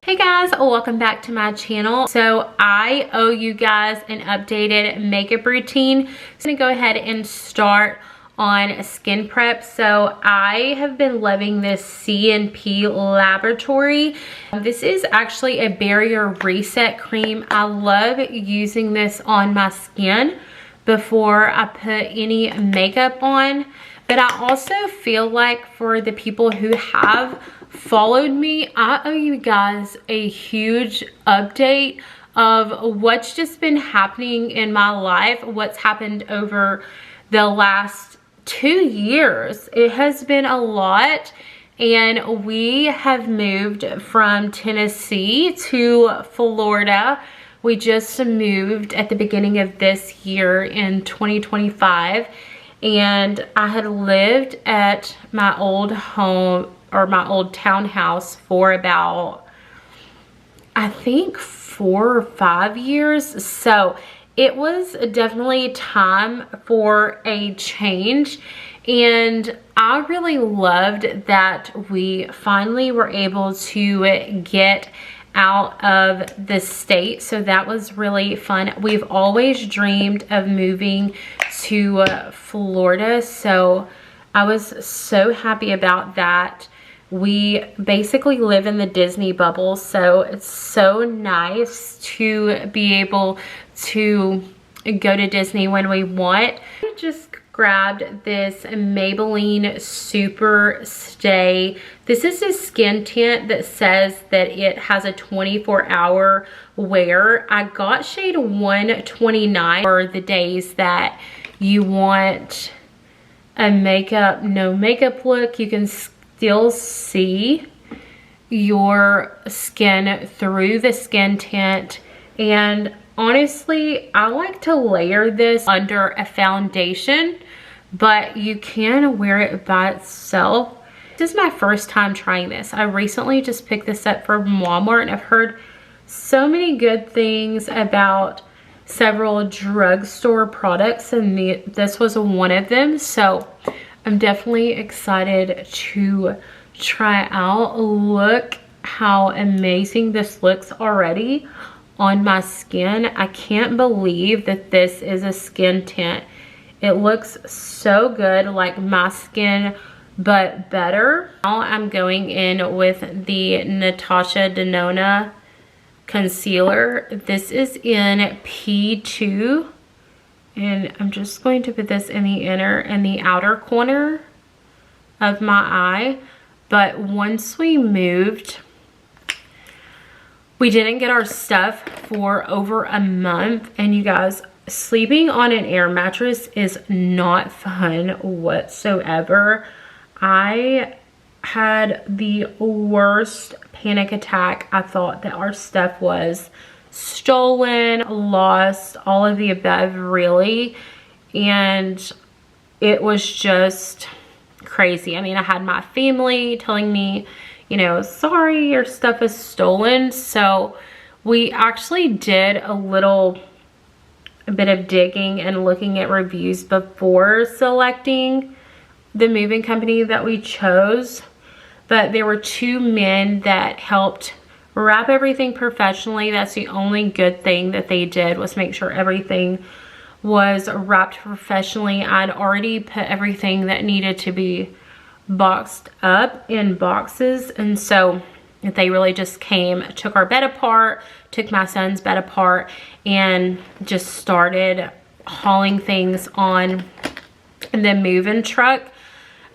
Hey guys, welcome back to my channel. So I owe you guys an updated makeup routine. So I'm gonna go ahead and start on skin prep. So I have been loving this C&P Laboratory. This is actually a barrier reset cream. I love using this on my skin before I put any makeup on. But I also feel like for the people who have followed me, I owe you guys a huge update of what's just been happening in my life, what's happened over the last 2 years. It has been a lot, and we have moved from Tennessee to Florida. We just moved at the beginning of this year in 2025. And I had lived at my old home, or my old townhouse, for about, I think, 4 or 5 years. So it was definitely time for a change. And I really loved that we finally were able to get out of the state. So that was really fun. We've always dreamed of moving to Florida, so I was so happy about that. We basically live in the Disney bubble, so it's so nice to be able to go to Disney when we want. I just grabbed this Maybelline Super Stay. This is a skin tint that says that it has a 24-hour wear. I got shade 129 for the days that you want a no makeup look. You can still see your skin through the skin tint, and honestly, I like to layer this under a foundation, but you can wear it by itself. This is my first time trying this. I recently just picked this up from Walmart, and I've heard so many good things about several drugstore products, and this was one of them. So I'm definitely excited to try it out. Look how amazing this looks already on my skin. I can't believe that this is a skin tint. It looks so good, like my skin, but better. Now I'm going in with the Natasha Denona concealer. This is in P2, and I'm just going to put this in the inner and the outer corner of my eye. But once we moved, we didn't get our stuff for over a month, and you guys, sleeping on an air mattress is not fun whatsoever. I had the worst panic attack. I thought that our stuff was stolen, lost, all of the above, really. And it was just crazy. I mean, I had my family telling me, you know, sorry, your stuff is stolen. So we actually did a bit of digging and looking at reviews before selecting the moving company that we chose. But there were 2 men that helped wrap everything professionally. That's the only good thing that they did, was make sure everything was wrapped professionally. I'd already put everything that needed to be boxed up in boxes, and so they really just came, took our bed apart, took my son's bed apart, and just started hauling things on the moving truck.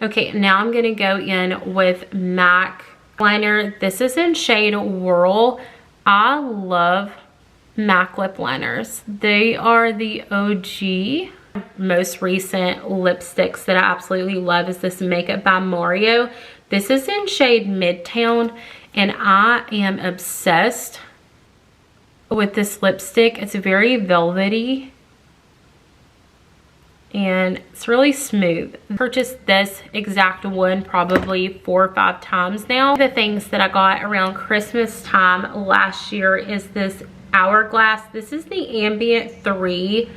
Okay, now I'm gonna go in with MAC liner. This is in shade Whirl. I love MAC lip liners. They are the OG. Most recent lipsticks that I absolutely love is this Makeup by Mario. This is in shade Midtown, and I am obsessed with this lipstick. It's very velvety, and it's really smooth. I purchased this exact one probably 4 or 5 times now. The things that I got around Christmas time last year is this Hourglass. This is the Ambient 3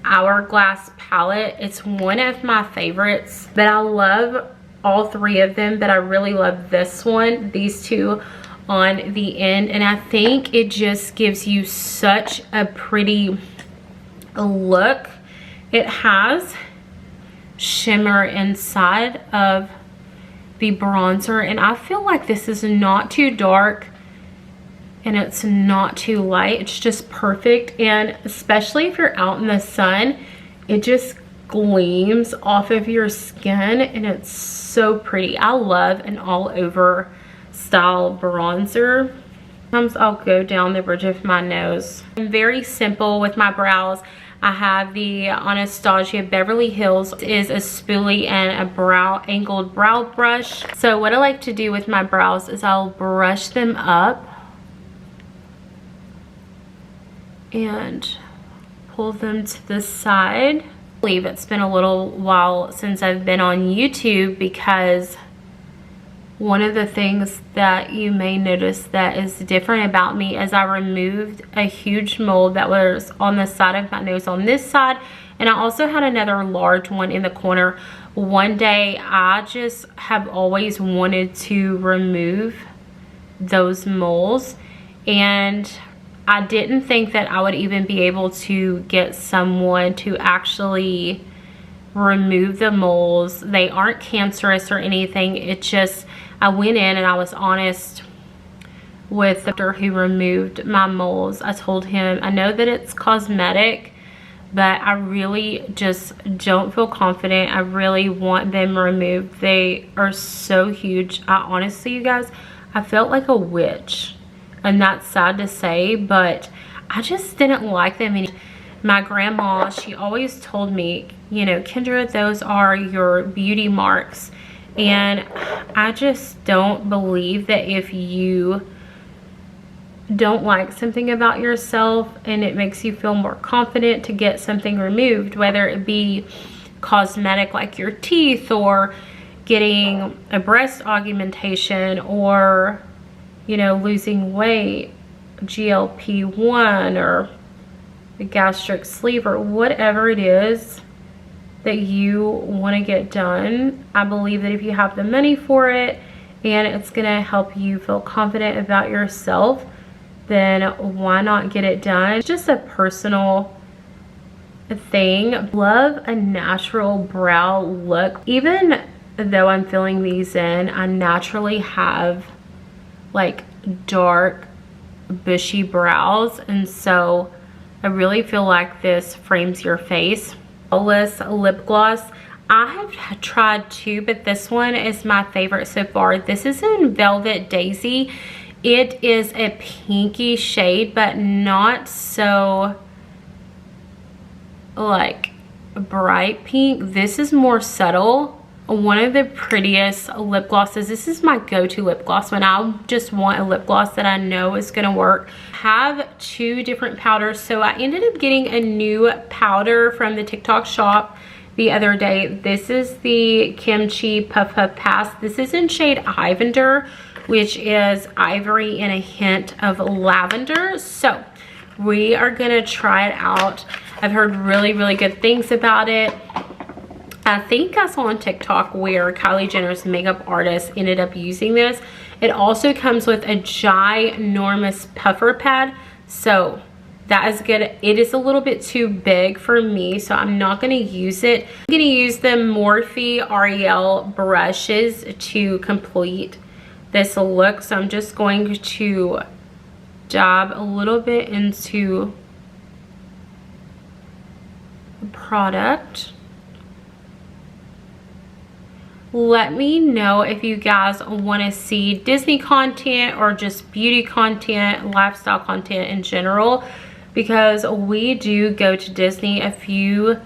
Hourglass palette. It's one of my favorites, but I love all 3 of them, but I really love this one. These 2 on the end, and I think it just gives you such a pretty look. It has shimmer inside of the bronzer, and I feel like this is not too dark and it's not too light. It's just perfect, and especially if you're out in the sun, it just gleams off of your skin and it's so pretty. I love an all over style bronzer. Sometimes I'll go down the bridge of my nose. I'm very simple with my brows. I have the Anastasia Beverly Hills. It is a spoolie and a angled brow brush. So what I like to do with my brows is I'll brush them up and pull them to the side. I believe it's been a little while since I've been on YouTube, because one of the things that you may notice that is different about me is I removed a huge mold that was on the side of my nose on this side, and I also had another large one in the corner. One day I just have always wanted to remove those moles, and I didn't think that I would even be able to get someone to actually remove the moles. They aren't cancerous or anything. It just, I went in and I was honest with the doctor who removed my moles. I told him, I know that it's cosmetic, but I really just don't feel confident. I really want them removed. They are so huge. I honestly, you guys, I felt like a witch. And that's sad to say, but I just didn't like them. And my grandma, she always told me, you know, Kendra, those are your beauty marks. And I just don't believe that if you don't like something about yourself and it makes you feel more confident to get something removed, whether it be cosmetic like your teeth or getting a breast augmentation or, you know, losing weight, GLP-1 or the gastric sleeve or whatever it is that you want to get done. I believe that if you have the money for it and it's going to help you feel confident about yourself, then why not get it done? It's just a personal thing. Love a natural brow look. Even though I'm filling these in, I naturally have like dark bushy brows, and so I really feel like this frames your face. Flawless lip gloss. I have tried two, but this one is my favorite so far. This is in Velvet Daisy. It is a pinky shade, but not so like bright pink. This is more subtle. One of the prettiest lip glosses. This is my go-to lip gloss when I just want a lip gloss that I know is gonna work. I have two different powders, so I ended up getting a new powder from the TikTok shop the other day. This is the Kimchi Puff Puff Pass. This is in shade Ivender, which is ivory and a hint of lavender. So we are gonna try it out. I've heard really, really good things about it. I think I saw on TikTok where Kylie Jenner's makeup artist ended up using this. It also comes with a ginormous puffer pad, so that is good. It is a little bit too big for me, so I'm not going to use it. I'm going to use the Morphe Ariel brushes to complete this look, so I'm just going to dab a little bit into the product. Let me know if you guys want to see Disney content or just beauty content, lifestyle content in general, because we do go to Disney a few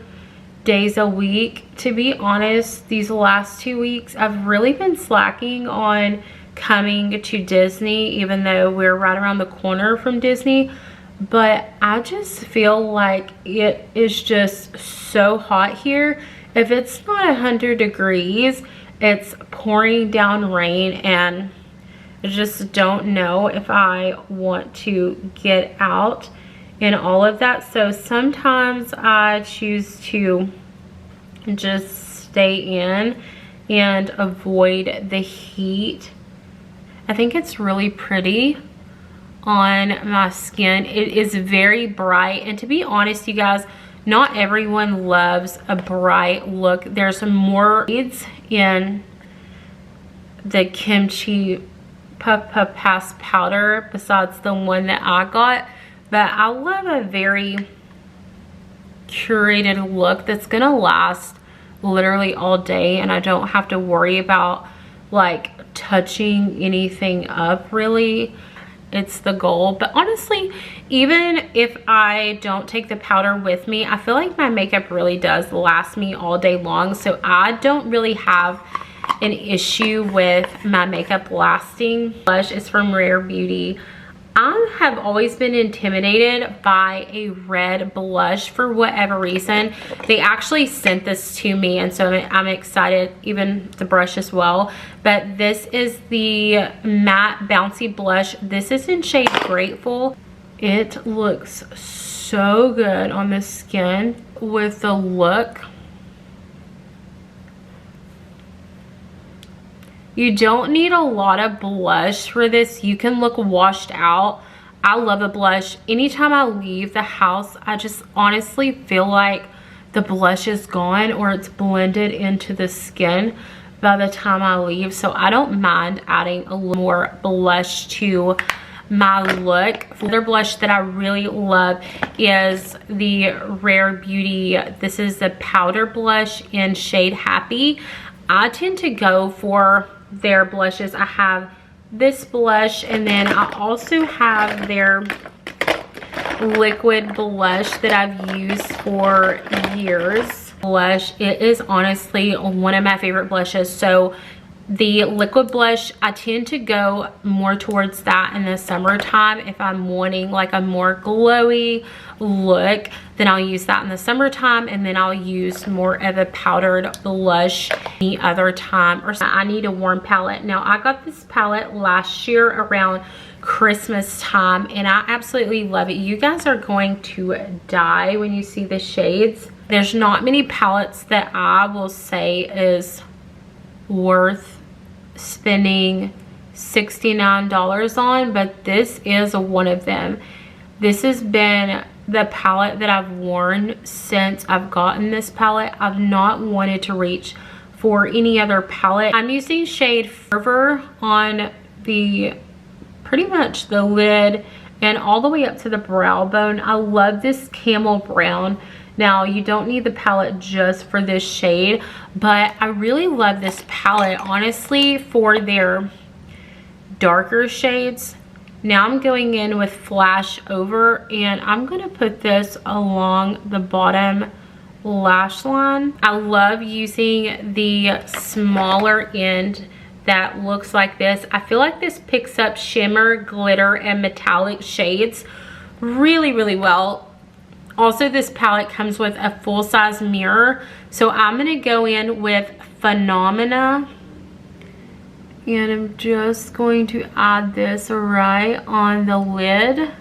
days a week. To be honest, these last 2 weeks I've really been slacking on coming to Disney, even though we're right around the corner from Disney. But I just feel like it is just so hot here. If it's not 100 degrees, it's pouring down rain, and I just don't know if I want to get out in all of that. So sometimes I choose to just stay in and avoid the heat I think it's really pretty on my skin. It is very bright, and to be honest, you guys, not everyone loves a bright look. There's more shades in the Kimchi Puff Puff Pass powder besides the one that I got, but I love a very curated look that's gonna last literally all day, and I don't have to worry about like touching anything up really. It's the goal. But honestly, even if I don't take the powder with me, I feel like my makeup really does last me all day long, so I don't really have an issue with my makeup lasting. Blush is from Rare Beauty. I have always been intimidated by a red blush for whatever reason. They actually sent this to me, and so I'm excited, even the brush as well. But this is the matte bouncy blush. This is in shade Grateful. It looks so good on the skin with the look. You don't need a lot of blush for this. You can look washed out. I love a blush. Anytime I leave the house, I just honestly feel like the blush is gone or it's blended into the skin by the time I leave. So I don't mind adding a little more blush to my look. Another blush that I really love is the Rare Beauty. This is the powder blush in shade Happy. I tend to go for their blushes. I have this blush, and then I also have their liquid blush that I've used for years. Blush, it is honestly one of my favorite blushes. So the liquid blush, I tend to go more towards that in the summertime. If I'm wanting like a more glowy look, then I'll use that in the summertime, and then I'll use more of a powdered blush any other time. Or I need a warm palette. Now, I got this palette last year around Christmas time, and I absolutely love it. You guys are going to die when you see the shades. There's not many palettes that I will say is worth spending $69 on, but this is one of them. This has been the palette that I've worn since I've gotten this palette. I've not wanted to reach for any other palette. I'm using shade Fervor on the pretty much the lid and all the way up to the brow bone. I love this camel brown. Now, you don't need the palette just for this shade, but I really love this palette, honestly, for their darker shades. Now I'm going in with Flash Over, and I'm going to put this along the bottom lash line. I love using the smaller end that looks like this. I feel like this picks up shimmer, glitter, and metallic shades really, really well. Also, this palette comes with a full-size mirror. So I'm going to go in with Phenomena. And I'm just going to add this right on the lid.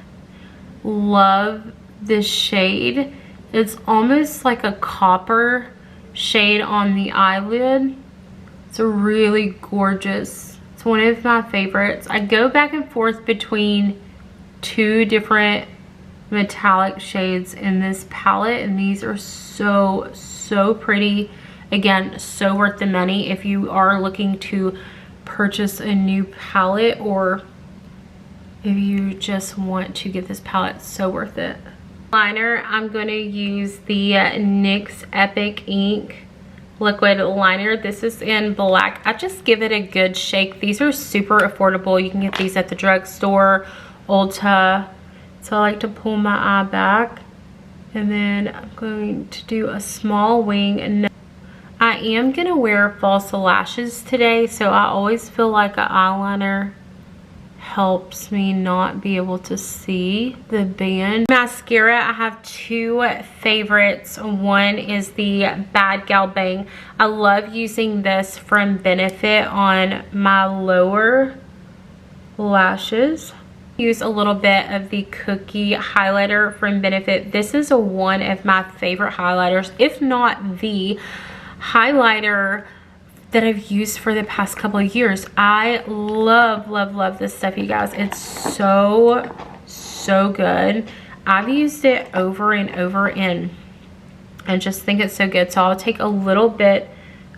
Love this shade. It's almost like a copper shade on the eyelid. It's really gorgeous. It's one of my favorites. I go back and forth between two different metallic shades in this palette, and these are so pretty. Again, so worth the money if you are looking to purchase a new palette, or if you just want to get this palette, so worth it. Liner, I'm going to use the NYX Epic Ink liquid liner. This is in black. I just give it a good shake. These are super affordable. You can get these at the drugstore, Ulta. So I like to pull my eye back, and then I'm going to do a small wing. And I am going to wear false lashes today, so I always feel like an eyeliner helps me not be able to see the band. Mascara, I have two favorites. One is the Bad Gal Bang. I love using this from Benefit on my lower lashes. Use a little bit of the Cookie highlighter from Benefit. This is one of my favorite highlighters, if not the highlighter that I've used for the past couple of years. I love, love, love this stuff, you guys. It's so, so good. I've used it over and over and just think it's so good. So I'll take a little bit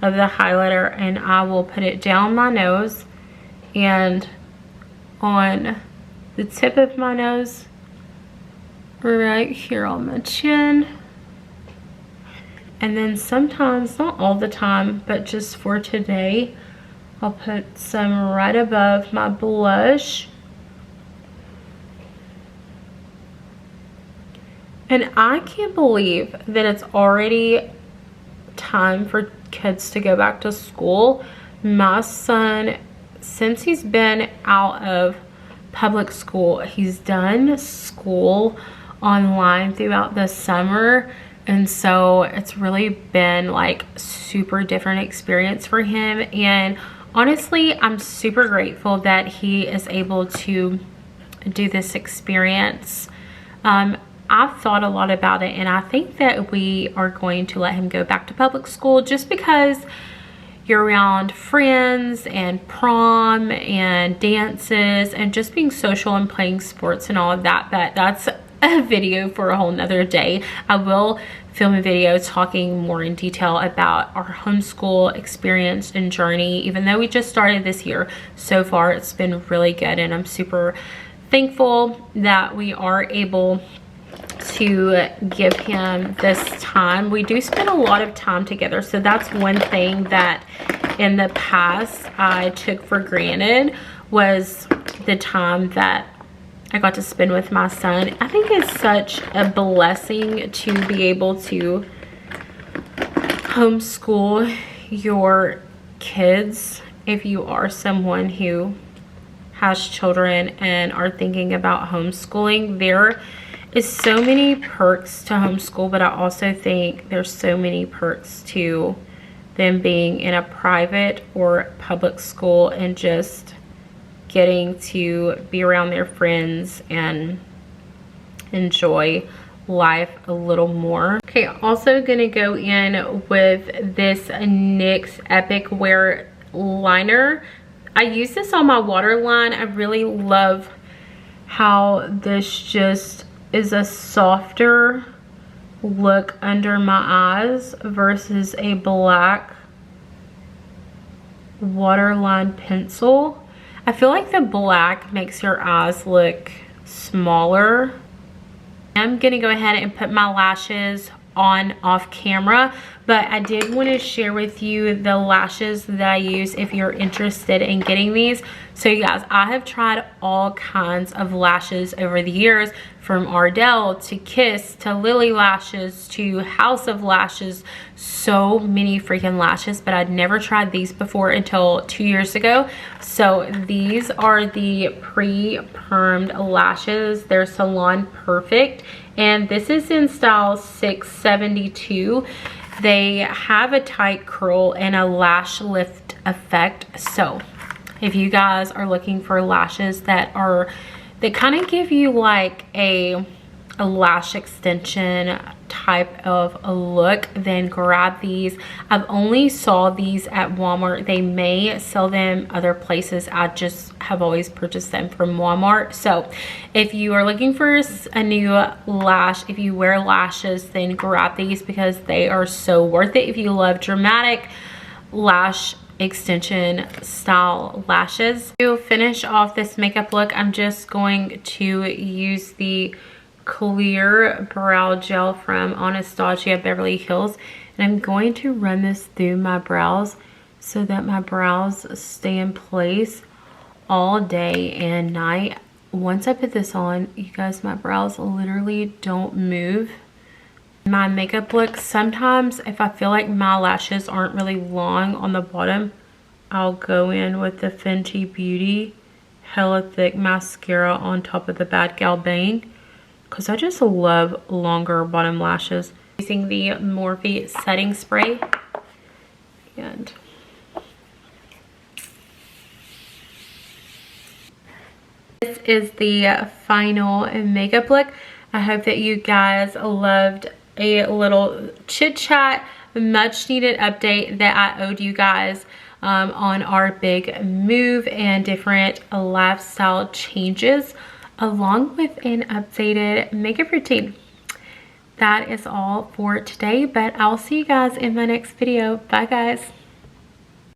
of the highlighter and I will put it down my nose and on the tip of my nose, right here on my chin. And then sometimes, not all the time, but just for today, I'll put some right above my blush. And I can't believe that it's already time for kids to go back to school. My son, since he's been out of public school, he's done school online throughout the summer. And so it's really been like super different experience for him. And honestly, I'm super grateful that he is able to do this experience. I've thought a lot about it, and I think that we are going to let him go back to public school just because you're around friends and prom and dances and just being social and playing sports and all of that. But that's a video for a whole nother day. I will film a video talking more in detail about our homeschool experience and journey. Even though we just started this year, so far it's been really good, and I'm super thankful that we are able to give him this time. We do spend a lot of time together, so that's one thing that in the past I took for granted, was the time that I got to spend with my son. I think it's such a blessing to be able to homeschool your kids if you are someone who has children and are thinking about homeschooling. There is so many perks to homeschool, but I also think there's so many perks to them being in a private or public school and just getting to be around their friends and enjoy life a little more. Okay, also gonna go in with this NYX Epic Wear liner. I use this on my waterline. I really love how this just is a softer look under my eyes versus a black waterline pencil. I feel like the black makes your eyes look smaller. I'm gonna go ahead and put my lashes on off camera, but I did want to share with you the lashes that I use if you're interested in getting these. So you guys, I have tried all kinds of lashes over the years, from Ardell to Kiss to Lily Lashes to House of Lashes, so many freaking lashes, but I'd never tried these before until 2 years ago. So these are the pre-permed lashes. They're Salon Perfect, and this is in style 672. They have a tight curl and a lash lift effect. So if you guys are looking for lashes that kind of give you like a lash extension type of a look, then grab these. I've only saw these at Walmart. They may sell them other places. I just have always purchased them from Walmart. So if you are looking for a new lash, if you wear lashes, then grab these because they are so worth it if you love dramatic lash extension style lashes. To finish off this makeup look, I'm just going to use the clear brow gel from Anastasia Beverly Hills, and I'm going to run this through my brows so that my brows stay in place all day and night. Once I put this on, you guys, my brows literally don't move. My makeup look, sometimes if I feel like my lashes aren't really long on the bottom, I'll go in with the Fenty Beauty Hella Thick mascara on top of the Bad Gal Bang, because I just love longer bottom lashes. Using the Morphe setting spray, and this is the final makeup look. I hope that you guys loved a little chit chat, much needed update that I owed you guys on our big move and different lifestyle changes, along with an updated makeup routine. That is all for today, but I'll see you guys in my next video. Bye guys.